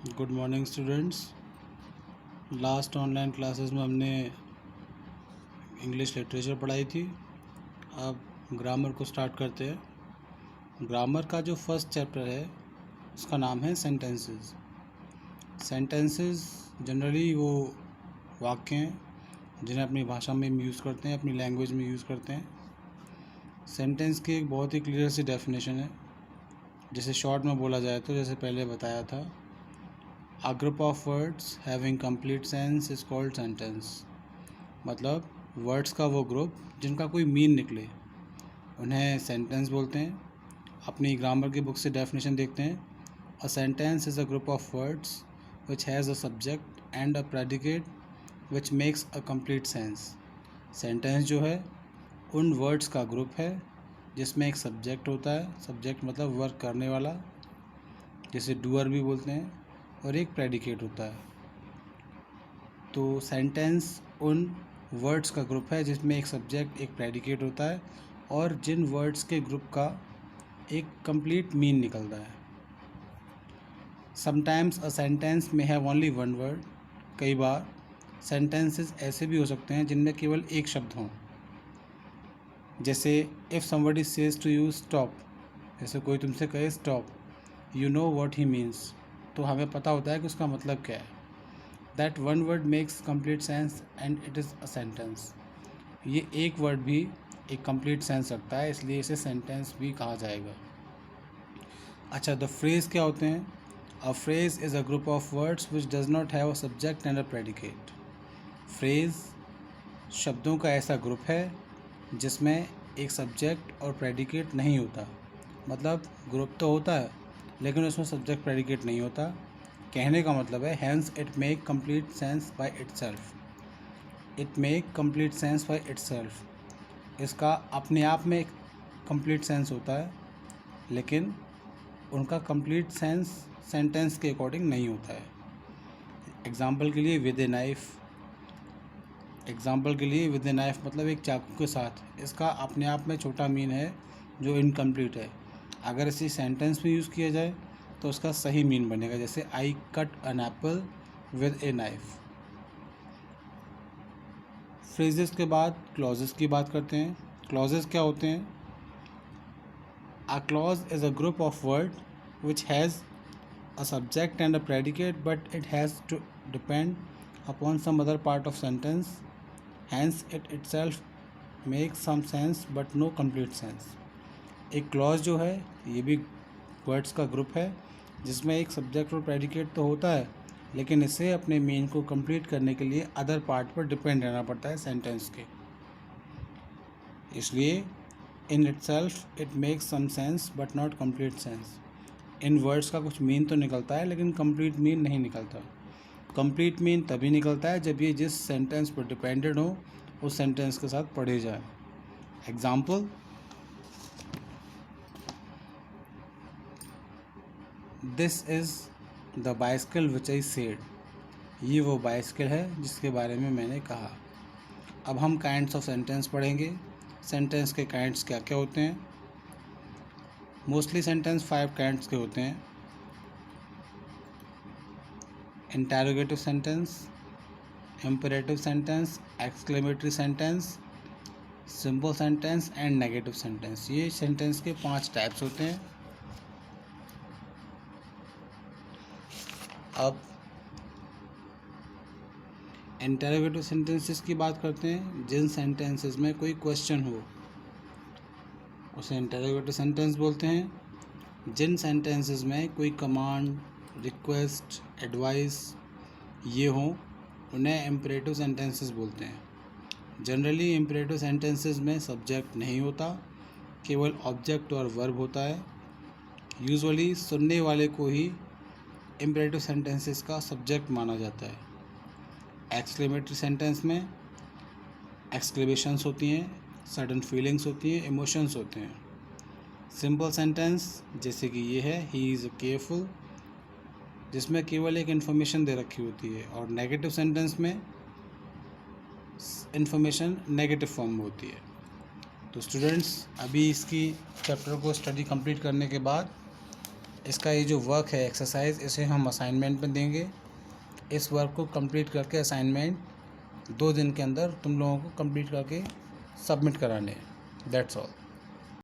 Good morning students. Last online classes में हमने English literature पढ़ाई थी। अब ग्रामर को स्टार्ट करते हैं। ग्रामर का जो फर्स्ट चैप्टर है उसका नाम है सेंटेंसेस। सेंटेंसेस जनरली वो वाक्य हैं जिन्हें अपनी भाषा में यूज़ करते हैं, अपनी लैंग्वेज में यूज़ करते हैं। सेंटेंस की एक बहुत ही क्लियर सी डेफिनेशन है, जिसे शॉर्ट में बोला जाए तो जैसे पहले बताया था, A group of words having complete sense is called sentence। मतलब वर्ड्स का वो ग्रुप जिनका कोई मीन निकले उन्हें सेंटेंस बोलते हैं। अपनी ग्रामर की बुक से डेफिनेशन देखते हैं। A sentence is a group of words which has a subject and a predicate which makes a complete sense. Sentence जो है उन वर्ड्स का ग्रुप है जिसमें एक सब्जेक्ट होता है, सब्जेक्ट मतलब वर्क करने वाला, जिसे डूअर भी बोलते हैं, और एक प्रेडिकेट होता है। तो सेंटेंस उन वर्ड्स का ग्रुप है जिसमें एक सब्जेक्ट, एक प्रेडिकेट होता है और जिन वर्ड्स के ग्रुप का एक कंप्लीट मीन निकलता है। समटाइम्स अ सेंटेंस में हैव ओनली वन वर्ड। कई बार सेंटेंसेस ऐसे भी हो सकते हैं जिनमें केवल एक शब्द हों। जैसे if somebody says to you stop, जैसे कोई तुमसे कहे stop, you know what he means, तो हमें पता होता है कि उसका मतलब क्या है। That one word makes complete sense and it is a sentence. ये एक वर्ड भी एक कंप्लीट सेंस रखता है, इसलिए इसे सेंटेंस भी कहा जाएगा। अच्छा, द फ्रेज़ क्या होते हैं? A phrase is a group of words which does not have a subject and a predicate. Phrase शब्दों का ऐसा ग्रुप है जिसमें एक सब्जेक्ट और प्रेडिकेट नहीं होता। मतलब ग्रुप तो होता है लेकिन उसमें सब्जेक्ट प्रेडिकेट नहीं होता। कहने का मतलब है hence it make complete sense by itself. It make complete sense by itself. इसका अपने आप में एक कंप्लीट सेंस होता है, लेकिन उनका कंप्लीट सेंस सेंटेंस के अकॉर्डिंग नहीं होता है। एग्जाम्पल के लिए with a knife. With a knife मतलब एक चाकू के साथ। इसका अपने आप में छोटा मीन है जो इनकम्प्लीट है। अगर इसे सेंटेंस में यूज़ किया जाए तो उसका सही मीन बनेगा, जैसे I cut an apple with a knife. Phrases के बाद क्लॉजेस की बात करते हैं। क्लॉजेस क्या होते हैं? A clause is a group of word which has a subject and a predicate, but it has to depend upon some other part of sentence, hence it itself makes some sense but no complete sense। एक clause जो है ये भी words का group है जिसमें एक subject और प्रेडिकेट तो होता है, लेकिन इसे अपने मीन को कंप्लीट करने के लिए अदर पार्ट पर डिपेंड रहना पड़ता है सेंटेंस के। इसलिए in itself it makes some sense but not complete sense. इन वर्ड्स का कुछ मीन तो निकलता है लेकिन कंप्लीट मीन नहीं निकलता। कंप्लीट मीन तभी निकलता है जब ये जिस सेंटेंस पर डिपेंडेड हो उस सेंटेंस के साथ पढ़े जाए। Example, this is the bicycle which I said. ये वो बाइसिकल है जिसके बारे में मैंने कहा। अब हम काइंड्स ऑफ सेंटेंस पढ़ेंगे। सेंटेंस के काइंड्स क्या क्या होते हैं? मोस्टली सेंटेंस 5 काइंड्स के होते हैं। Interrogative sentence, imperative sentence, exclamatory sentence, simple sentence and negative sentence. ये सेंटेंस के 5 टाइप्स होते हैं। अब इंटरोगेटिव सेंटेंसेस की बात करते हैं। जिन सेंटेंसेस में कोई क्वेश्चन हो उसे इंटरोगेटिव सेंटेंस बोलते हैं। जिन सेंटेंसेस में कोई कमांड, रिक्वेस्ट, एडवाइस ये हों उन्हें इम्पेरेटिव सेंटेंसेस बोलते हैं। जनरली इम्पेरेटिव सेंटेंसेस में सब्जेक्ट नहीं होता, केवल ऑब्जेक्ट और वर्ब होता है। यूजुअली सुनने वाले को ही इम्पेरेटिव सेंटेंसेस का सब्जेक्ट माना जाता है। एक्सक्लेमेटरी सेंटेंस में एक्सक्लेमेशंस होती हैं, सडन फीलिंग्स होती हैं, इमोशंस होते हैं। सिंपल सेंटेंस जैसे कि ये है, ही इज़ केयरफुल, जिसमें केवल एक इन्फॉर्मेशन दे रखी होती है। और नेगेटिव सेंटेंस में इन्फॉर्मेशन नेगेटिव फॉर्म में होती है। तो स्टूडेंट्स, अभी इसकी चैप्टर को स्टडी कंप्लीट करने के बाद इसका ये जो वर्क है एक्सरसाइज, इसे हम असाइनमेंट में देंगे। इस वर्क को कंप्लीट करके असाइनमेंट 2 दिन के अंदर तुम लोगों को कंप्लीट करके सबमिट कराने हैं। That's all.